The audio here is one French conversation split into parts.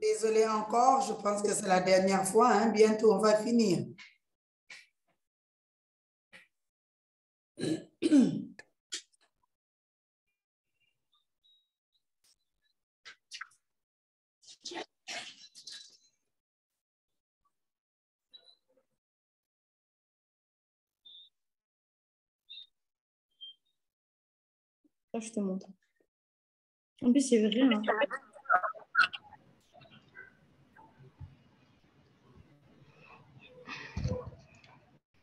Désolée encore, je pense que c'est la dernière fois, hein. Bientôt on va finir. Je te montre. En plus, c'est vrai. Hein.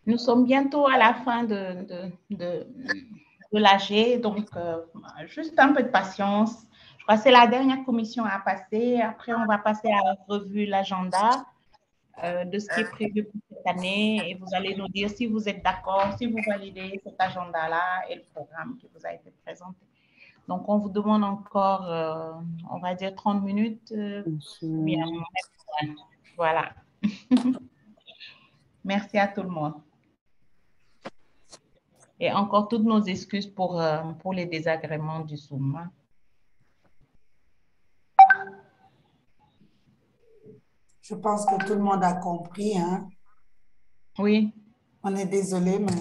Nous sommes bientôt à la fin de l'AG, donc juste un peu de patience. Je crois que c'est la dernière commission à passer. Après, on va passer à la revue l'agenda de ce qui est prévu pour cette année et vous allez nous dire si vous êtes d'accord, si vous validez cet agenda-là et le programme qui vous a été présenté. Donc, on vous demande encore, on va dire 30 minutes. Bien, voilà. Merci à tout le monde. Et encore toutes nos excuses pour les désagréments du Zoom. Je pense que tout le monde a compris. Hein? Oui. On est désolé, mais...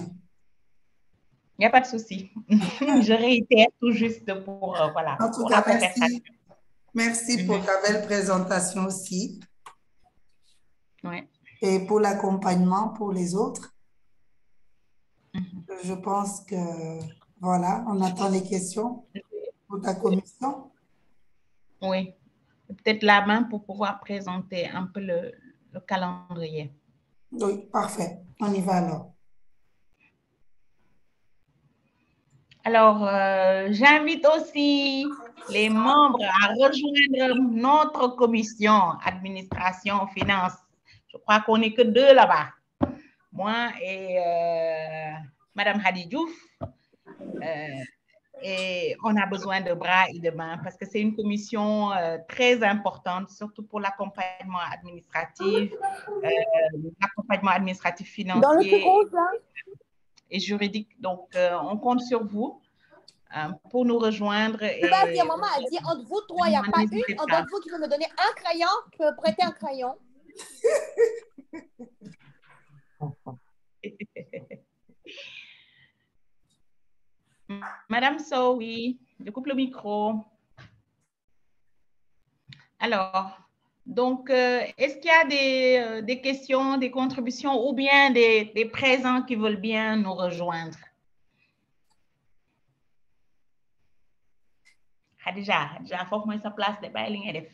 Il n'y a pas de souci. Je réitère tout juste pour, voilà, en tout pour cas, la conversation. Merci pour ta belle présentation aussi. Oui. Et pour l'accompagnement pour les autres. Je pense que, voilà, on attend les questions pour ta commission. Oui. Peut-être la main pour pouvoir présenter un peu le calendrier. Oui, parfait. On y va alors. Alors, j'invite aussi les membres à rejoindre notre commission administration finance. Je crois qu'on n'est que deux là-bas. Moi et Madame Hadi Diouf. Et on a besoin de bras et de mains parce que c'est une commission très importante, surtout pour l'accompagnement administratif financier. Dans le plus rose, là. Et juridique. Donc, on compte sur vous pour nous rejoindre. Je vais dire, maman a dit, entre vous trois, il n'y a pas une d'entre vous qui peut me donner un crayon, qui peut me prêter un crayon. Madame So, oui, je coupe le micro. Alors, donc, est-ce qu'il y a des questions, des contributions ou bien des présents qui veulent bien nous rejoindre? Khadija, faut que sa place de bail.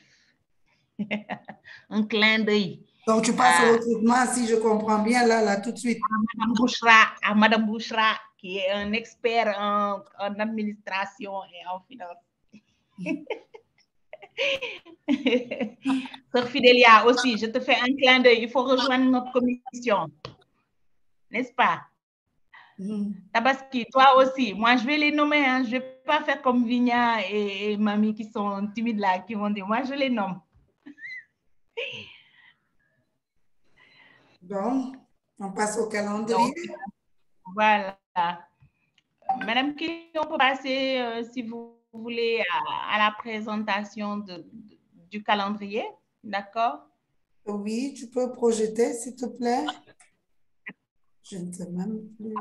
Un clin d'œil. Donc, tu passes au recrutement, si je comprends bien, là, tout de suite. À Madame Bouchra, qui est un expert en administration et en finance. Sœur Fidélia aussi, je te fais un clin d'œil. Il faut rejoindre notre commission. N'est-ce pas? Tabaski, toi aussi. Moi, je vais les nommer. Hein. Je ne vais pas faire comme Vigna et Mamie qui sont timides là, qui vont dire, moi, je les nomme. Bon, on passe au calendrier. Donc, voilà. Madame Kelly, on peut passer, si vous voulez, à la présentation du calendrier. D'accord? Oui, tu peux projeter, s'il te plaît. Je ne sais même plus.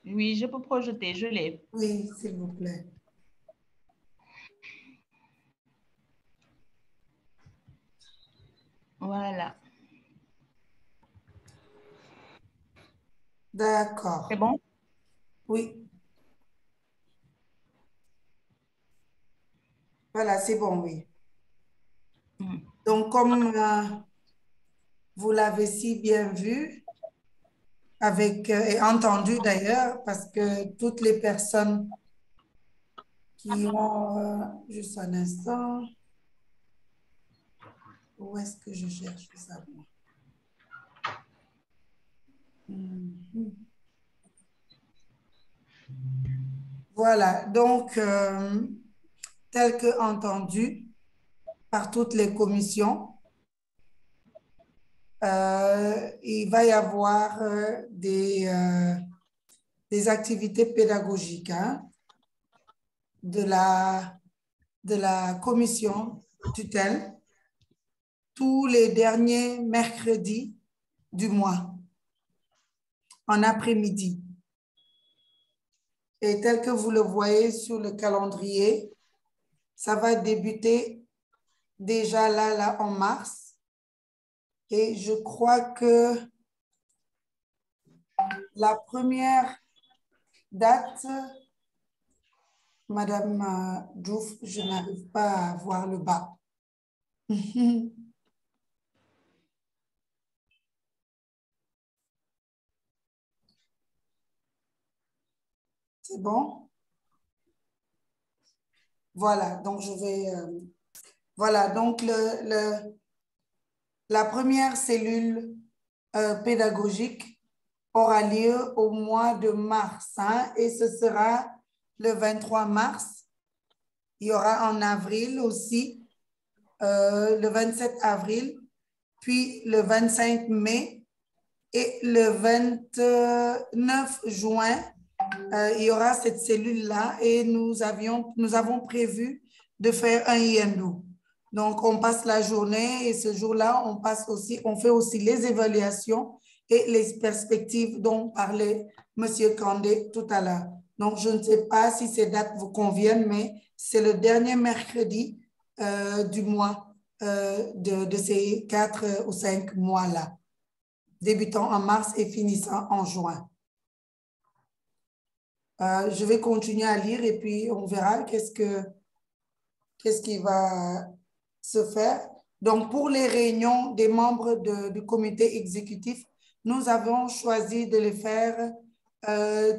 Oui, je peux projeter, je l'ai. Oui, s'il vous plaît. Voilà. D'accord. C'est bon? Oui. Voilà, c'est bon, oui. Donc, comme vous l'avez si bien vu, et entendu d'ailleurs, parce que toutes les personnes qui ont, juste un instant, où est-ce que je cherche ça? Voilà, donc, tel que entendu par toutes les commissions, il va y avoir des des activités pédagogiques hein, de la commission tutelle tous les derniers mercredis du mois, en après-midi. Et tel que vous le voyez sur le calendrier, ça va débuter déjà là en mars. Et je crois que la première date, Madame Diouf, je n'arrive pas à voir le bas. C'est bon? Voilà, donc je vais... voilà, donc la première cellule pédagogique aura lieu au mois de mars hein, et ce sera le 23 mars. Il y aura en avril aussi, le 27 avril, puis le 25 mai et le 29 juin, il y aura cette cellule-là et nous avons prévu de faire un INDO. Donc, on passe la journée et ce jour-là, on fait aussi les évaluations et les perspectives dont parlait M. Kandé tout à l'heure. Donc, je ne sais pas si ces dates vous conviennent, mais c'est le dernier mercredi du mois de ces 4 ou 5 mois-là, débutant en mars et finissant en juin. Je vais continuer à lire et puis on verra qu'est-ce qui va se faire. Donc, pour les réunions des membres du comité exécutif, nous avons choisi de les faire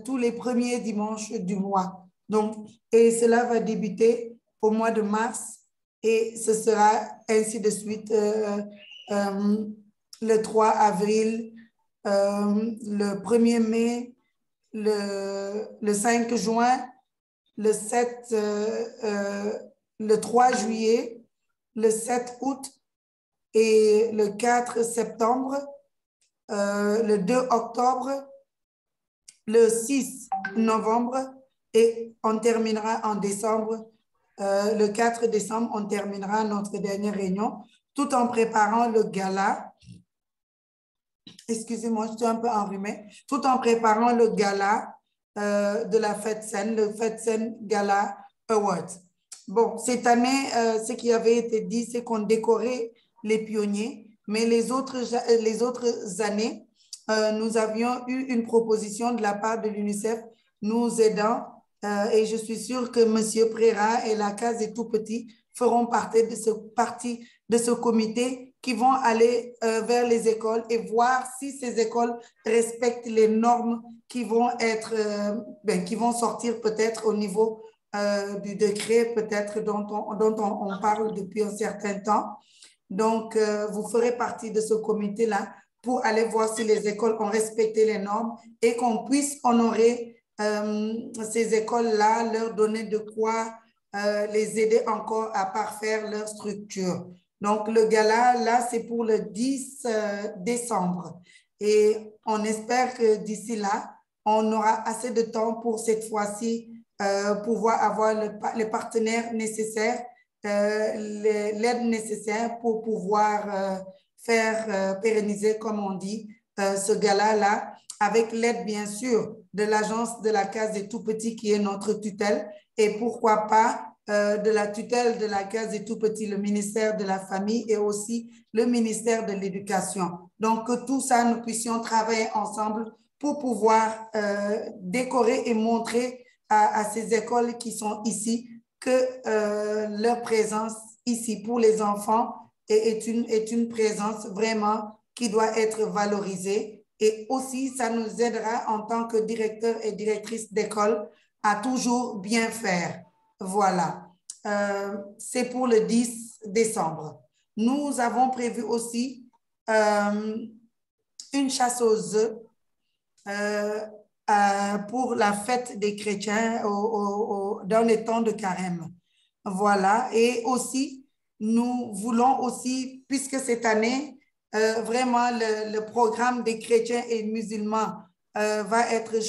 tous les premiers dimanches du mois. Donc, et cela va débuter au mois de mars et ce sera ainsi de suite le 3 avril, le 1er mai, le 5 juin, le 3 juillet, le 7 août et le 4 septembre, le 2 octobre, le 6 novembre et on terminera en décembre. Le 4 décembre, on terminera notre dernière réunion tout en préparant le gala. Excusez-moi, je suis un peu enrhumée. Tout en préparant le gala de la Fête Saine, le Fête Saine Gala Awards. Bon, cette année, ce qui avait été dit, c'est qu'on décorait les pionniers, mais les autres années, nous avions eu une proposition de la part de l'UNICEF nous aidant et je suis sûre que M. Préra et la Case des Tout-Petits feront partie de ce comité qui vont aller vers les écoles et voir si ces écoles respectent les normes qui vont qui vont sortir peut-être au niveau du décret peut-être dont on parle depuis un certain temps. Donc, vous ferez partie de ce comité-là pour aller voir si les écoles ont respecté les normes et qu'on puisse honorer ces écoles-là, leur donner de quoi les aider encore à parfaire leur structure. Donc, le gala, là, c'est pour le 10 décembre. Et on espère que d'ici là, on aura assez de temps pour cette fois-ci pouvoir avoir les partenaires nécessaires, l'aide nécessaire pour pouvoir faire pérenniser, comme on dit, ce gala-là, avec l'aide, bien sûr, de l'Agence de la Case des Tout-Petits qui est notre tutelle et pourquoi pas de la tutelle de la Case des Tout-Petits, le ministère de la Famille et aussi le ministère de l'Éducation. Donc, que tout ça, nous puissions travailler ensemble pour pouvoir décorer et montrer à ces écoles qui sont ici que leur présence ici pour les enfants est une présence vraiment qui doit être valorisée. Et aussi, ça nous aidera en tant que directeur et directrice d'école à toujours bien faire. Voilà. C'est pour le 10 décembre. Nous avons prévu aussi une chasse aux œufs pour la fête des chrétiens dans les temps de carême. Voilà. Et aussi, nous voulons aussi, puisque cette année, vraiment le programme des chrétiens et musulmans va être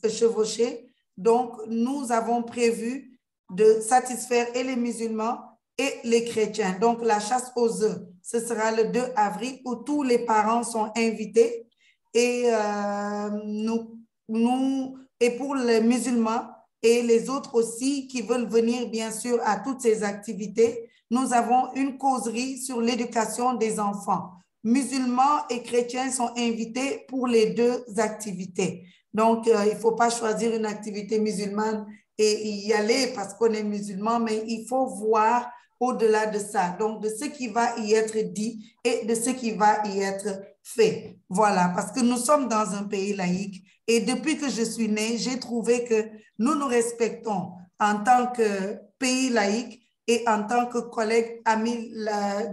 chevauchée. Donc, nous avons prévu de satisfaire et les musulmans et les chrétiens. Donc, la chasse aux œufs, ce sera le 2 avril où tous les parents sont invités. Et, et pour les musulmans et les autres aussi qui veulent venir, bien sûr, à toutes ces activités, nous avons une causerie sur l'éducation des enfants. Musulmans et chrétiens sont invités pour les deux activités. Donc, il ne faut pas choisir une activité musulmane et y aller parce qu'on est musulman, mais il faut voir au-delà de ça. Donc, de ce qui va y être dit et de ce qui va y être fait. Voilà, parce que nous sommes dans un pays laïque et depuis que je suis née, j'ai trouvé que nous nous respectons en tant que pays laïque et en tant que collègues amis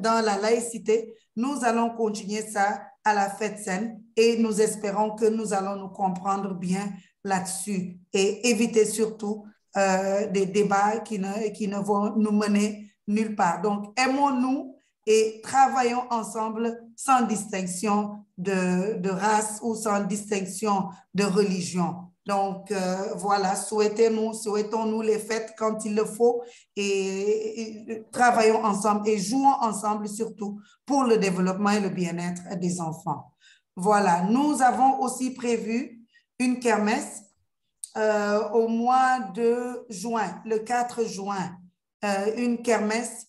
dans la laïcité. Nous allons continuer ça à la fête saine et nous espérons que nous allons nous comprendre bien là-dessus et éviter surtout des débats qui ne vont nous mener nulle part. Donc, aimons-nous et travaillons ensemble sans distinction de race ou sans distinction de religion. Donc, voilà, souhaitons-nous les fêtes quand il le faut et travaillons ensemble et jouons ensemble surtout pour le développement et le bien-être des enfants. Voilà, nous avons aussi prévu une kermesse au mois de juin, le 4 juin, une kermesse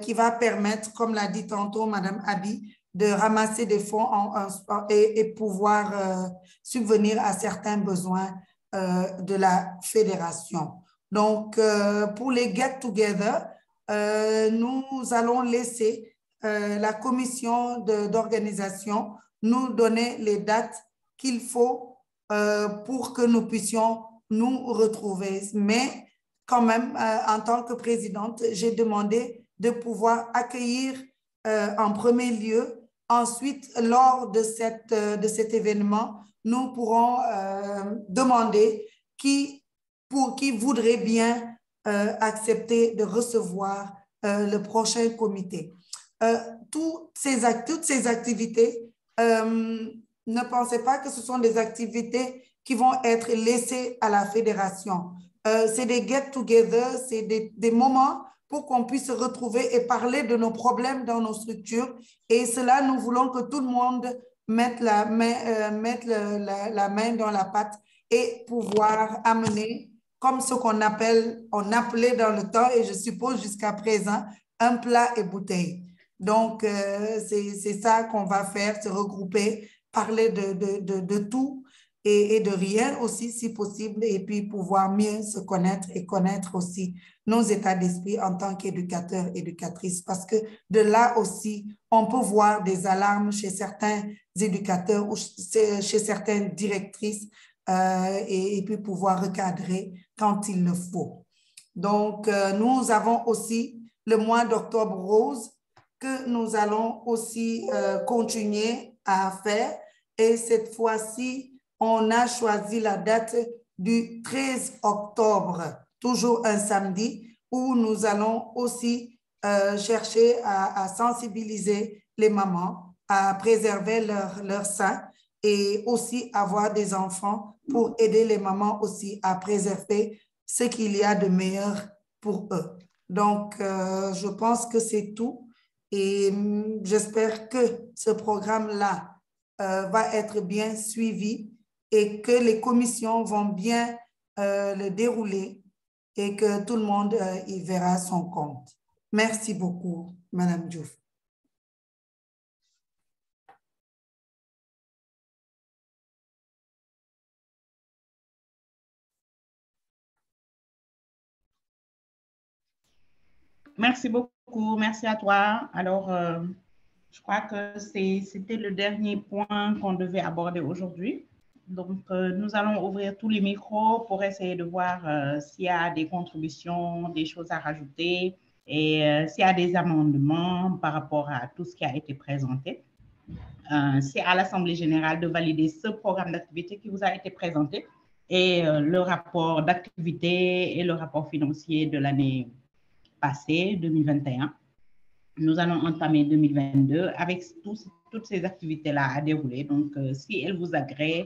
qui va permettre, comme l'a dit tantôt Madame Abi, de ramasser des fonds et pouvoir subvenir à certains besoins de la fédération. Donc, pour les get-together, nous allons laisser la commission d'organisation nous donner les dates qu'il faut pour que nous puissions nous retrouver. Mais quand même, en tant que présidente, j'ai demandé de pouvoir accueillir en premier lieu. Ensuite, lors de cet événement, nous pourrons demander qui voudrait bien accepter de recevoir le prochain comité. Toutes ces activités, ne pensez pas que ce sont des activités qui vont être laissées à la fédération. C'est des get-together, c'est des moments pour qu'on puisse se retrouver et parler de nos problèmes dans nos structures. Et cela, nous voulons que tout le monde mette la main dans la pâte et pouvoir amener, comme ce on appelait dans le temps, et je suppose jusqu'à présent, un plat et bouteille. Donc, c'est ça qu'on va faire, se regrouper, parler de tout et de rien aussi, si possible, et puis pouvoir mieux se connaître et connaître aussi nos états d'esprit en tant qu'éducateurs, éducatrices, parce que de là aussi, on peut voir des alarmes chez certains éducateurs ou chez certaines directrices et puis pouvoir recadrer quand il le faut. Donc, nous avons aussi le mois d'octobre rose que nous allons aussi continuer à faire. Et cette fois-ci, on a choisi la date du 13 octobre, toujours un samedi, où nous allons aussi chercher à sensibiliser les mamans, à préserver leur sein et aussi avoir des enfants pour aider les mamans aussi à préserver ce qu'il y a de meilleur pour eux. Donc, je pense que c'est tout et j'espère que ce programme-là va être bien suivi et que les commissions vont bien le dérouler et que tout le monde y verra son compte. Merci beaucoup, Madame Diouf. Merci beaucoup, merci à toi. Alors, je crois que c'était le dernier point qu'on devait aborder aujourd'hui. Donc, nous allons ouvrir tous les micros pour essayer de voir s'il y a des contributions, des choses à rajouter et s'il y a des amendements par rapport à tout ce qui a été présenté. C'est à l'Assemblée générale de valider ce programme d'activité qui vous a été présenté et le rapport d'activité et le rapport financier de l'année passée, 2021. Nous allons entamer 2022 avec toutes ces activités-là à dérouler. Donc, si elles vous agréent,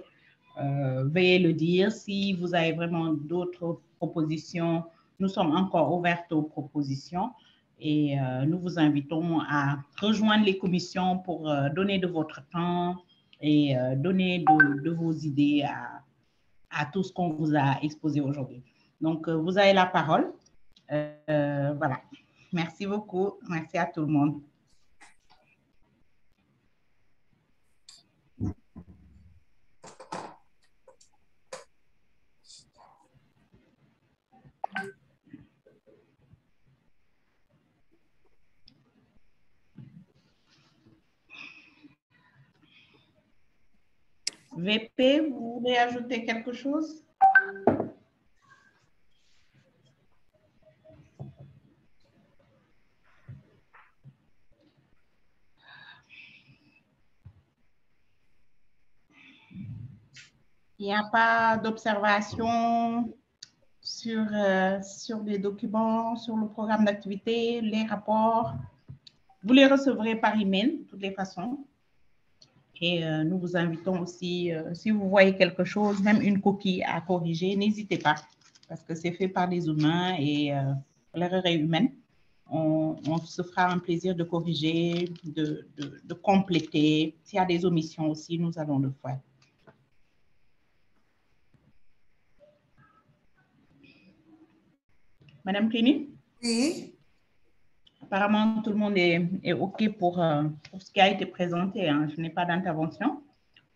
veuillez le dire. Si vous avez vraiment d'autres propositions, nous sommes encore ouvertes aux propositions et nous vous invitons à rejoindre les commissions pour donner de votre temps et donner de vos idées à tout ce qu'on vous a exposé aujourd'hui. Donc, vous avez la parole. Voilà. Merci beaucoup. Merci à tout le monde. VP, vous voulez ajouter quelque chose? Il n'y a pas d'observation sur les documents, sur le programme d'activité, les rapports. Vous les recevrez par email, de toutes les façons. Et nous vous invitons aussi, si vous voyez quelque chose, même une coquille à corriger, n'hésitez pas, parce que c'est fait par des humains et l'erreur est humaine. On se fera un plaisir de corriger, de compléter. S'il y a des omissions aussi, nous allons le faire. Madame Clini? Oui. Apparemment, tout le monde est OK pour ce qui a été présenté. Hein. Je n'ai pas d'intervention.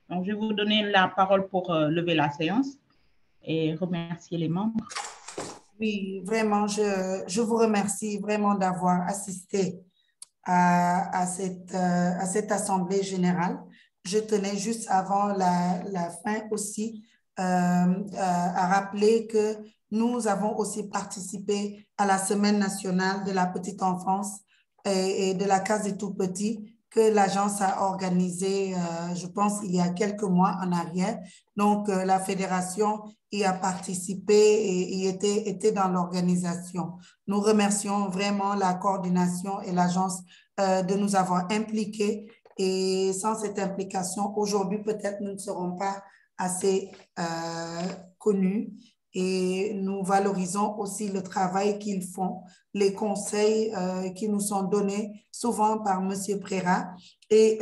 Donc, je vais vous donner la parole pour lever la séance et remercier les membres. Oui, vraiment, je vous remercie vraiment d'avoir assisté à cette assemblée générale. Je tenais juste avant la fin aussi à rappeler que nous avons aussi participé à la Semaine nationale de la petite enfance et de la case des tout-petits que l'agence a organisée, je pense, il y a quelques mois en arrière. Donc, la fédération y a participé et y était dans l'organisation. Nous remercions vraiment la coordination et l'agence de nous avoir impliqués. Et sans cette implication, aujourd'hui, peut-être nous ne serons pas assez connus. Et nous valorisons aussi le travail qu'ils font, les conseils qui nous sont donnés souvent par M. Préra et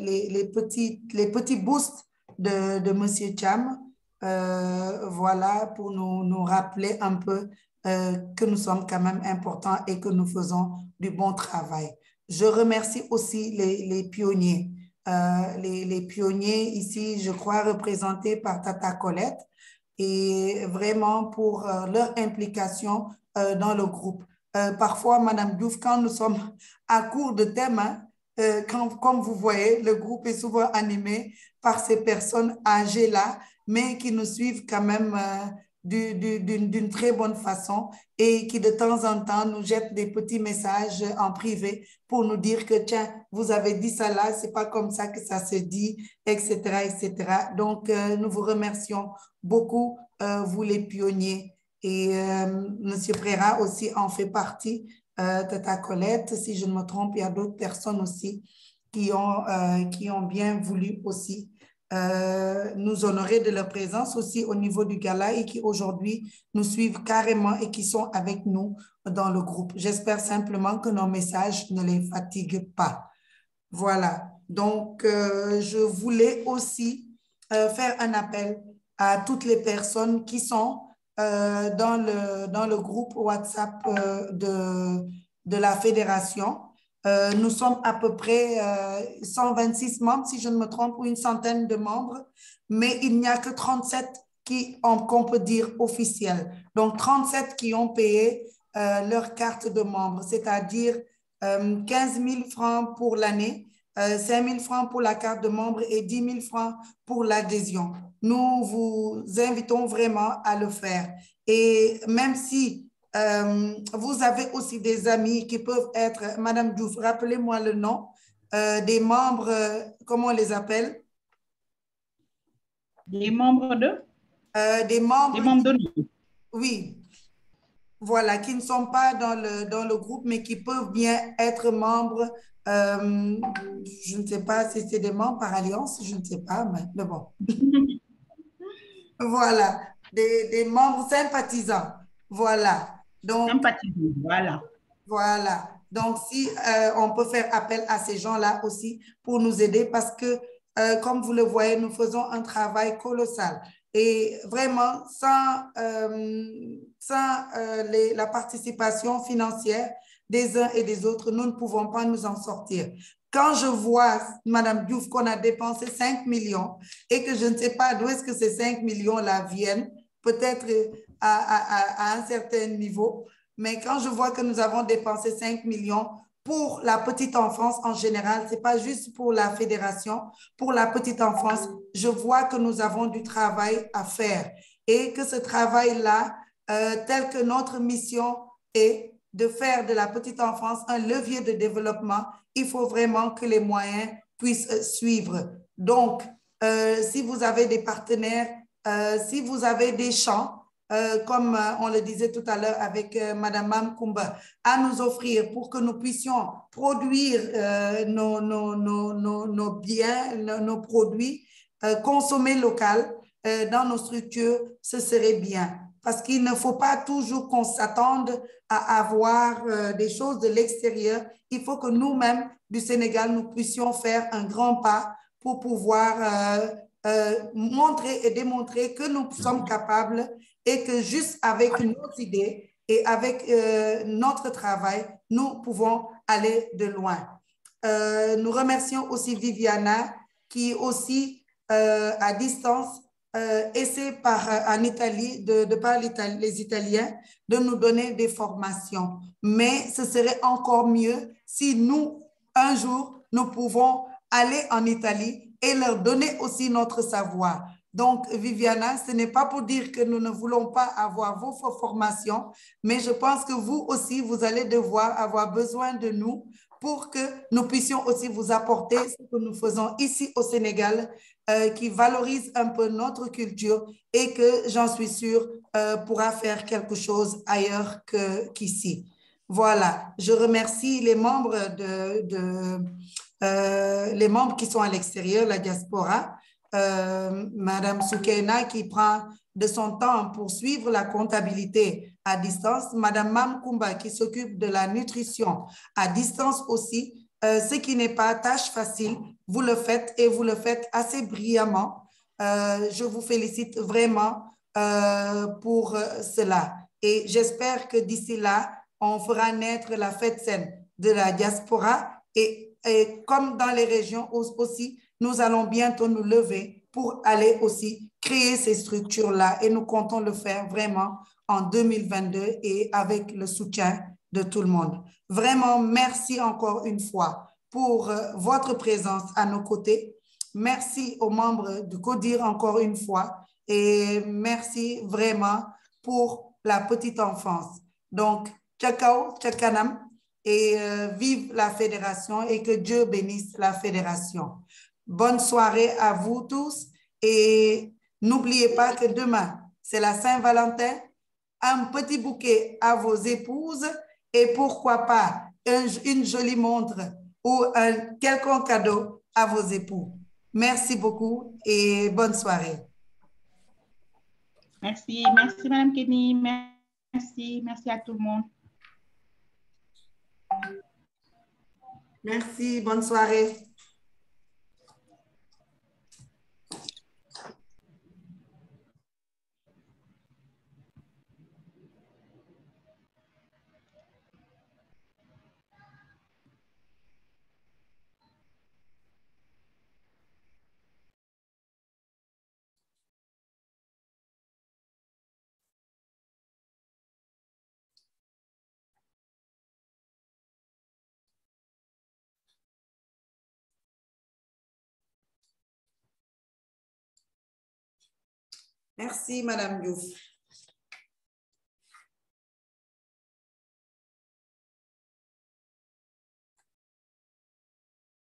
les petits boosts de M. Cham. Voilà, pour nous rappeler un peu que nous sommes quand même importants et que nous faisons du bon travail. Je remercie aussi les pionniers. Les pionniers ici, je crois, représentés par Tata Colette, et vraiment pour leur implication dans le groupe. Parfois, Madame Diouf, quand nous sommes à court de thèmes, hein, comme vous voyez, le groupe est souvent animé par ces personnes âgées-là, mais qui nous suivent quand même d'une très bonne façon et qui de temps en temps nous jettent des petits messages en privé pour nous dire que tiens, vous avez dit ça là, c'est pas comme ça que ça se dit, etc., etc. Donc, nous vous remercions beaucoup, vous les pionniers. Et M. Préra aussi en fait partie, Tata Colette, si je ne me trompe, il y a d'autres personnes aussi qui ont bien voulu aussi nous honorer de leur présence aussi au niveau du gala et qui aujourd'hui nous suivent carrément et qui sont avec nous dans le groupe. J'espère simplement que nos messages ne les fatiguent pas. Voilà. Donc, je voulais aussi faire un appel à toutes les personnes qui sont dans le groupe WhatsApp de la fédération. Nous sommes à peu près 126 membres, si je ne me trompe, ou une centaine de membres, mais il n'y a que 37 qu'on peut dire officiels. Donc, 37 qui ont payé leur carte de membre, c'est-à-dire 15 000 francs pour l'année, 5 000 francs pour la carte de membre et 10 000 francs pour l'adhésion. Nous vous invitons vraiment à le faire. Et même si vous avez aussi des amis qui peuvent être, Madame Diouf, rappelez-moi le nom, des membres, comment on les appelle? Les membres de? Des membres. Des membres de nous. Oui. Voilà, qui ne sont pas dans le groupe, mais qui peuvent bien être membres. Je ne sais pas si c'est des membres par alliance, je ne sais pas, mais bon. Voilà, des membres sympathisants. Voilà. Donc, Sympathisant, voilà. voilà. Donc, si on peut faire appel à ces gens-là aussi pour nous aider parce que, comme vous le voyez, nous faisons un travail colossal. Et vraiment, sans la participation financière des uns et des autres, nous ne pouvons pas nous en sortir. Quand je vois, Madame Diouf, qu'on a dépensé 5 millions et que je ne sais pas d'où est-ce que ces 5 millions-là viennent, peut-être à un certain niveau, mais quand je vois que nous avons dépensé 5 millions pour la petite enfance en général, ce n'est pas juste pour la fédération, pour la petite enfance, je vois que nous avons du travail à faire et que ce travail-là, tel que notre mission est de faire de la petite enfance un levier de développement, il faut vraiment que les moyens puissent suivre. Donc, si vous avez des partenaires, si vous avez des champs, comme on le disait tout à l'heure avec Madame Mamkoumba, à nous offrir pour que nous puissions produire nos biens, nos produits, consommer local dans nos structures, ce serait bien. Parce qu'il ne faut pas toujours qu'on s'attende à avoir des choses de l'extérieur. Il faut que nous-mêmes, du Sénégal, nous puissions faire un grand pas pour pouvoir montrer et démontrer que nous sommes capables et que juste avec nos idées et avec notre travail, nous pouvons aller de loin. Nous remercions aussi Viviana qui aussi à distance essaie en Italie, de par les Italiens, de nous donner des formations. Mais ce serait encore mieux si nous, un jour, nous pouvons aller en Italie et leur donner aussi notre savoir. Donc, Viviana, ce n'est pas pour dire que nous ne voulons pas avoir vos formations, mais je pense que vous aussi, vous allez devoir avoir besoin de nous pour que nous puissions aussi vous apporter ce que nous faisons ici au Sénégal, qui valorise un peu notre culture et que, j'en suis sûre, pourra faire quelque chose ailleurs qu'ici. Voilà, je remercie les membres les membres qui sont à l'extérieur, la diaspora, Madame Soukeina qui prend de son temps pour suivre la comptabilité à distance, Madame Mamkoumba qui s'occupe de la nutrition à distance aussi, ce qui n'est pas tâche facile, vous le faites et vous le faites assez brillamment. Je vous félicite vraiment pour cela et j'espère que d'ici là, on fera naître la fête saine de la diaspora et comme dans les régions aussi, nous allons bientôt nous lever pour aller aussi créer ces structures-là et nous comptons le faire vraiment en 2022 et avec le soutien de tout le monde. Vraiment, merci encore une fois pour votre présence à nos côtés. Merci aux membres du CODIR encore une fois et merci vraiment pour la petite enfance. Donc, Tchakao, Tchakanam et vive la fédération et que Dieu bénisse la fédération. Bonne soirée à vous tous et n'oubliez pas que demain, c'est la Saint-Valentin. Un petit bouquet à vos épouses et pourquoi pas une jolie montre ou un quelconque cadeau à vos époux. Merci beaucoup et bonne soirée. Merci, merci Madame Kenny, merci à tout le monde. Merci, bonne soirée. Merci, Madame Diouf.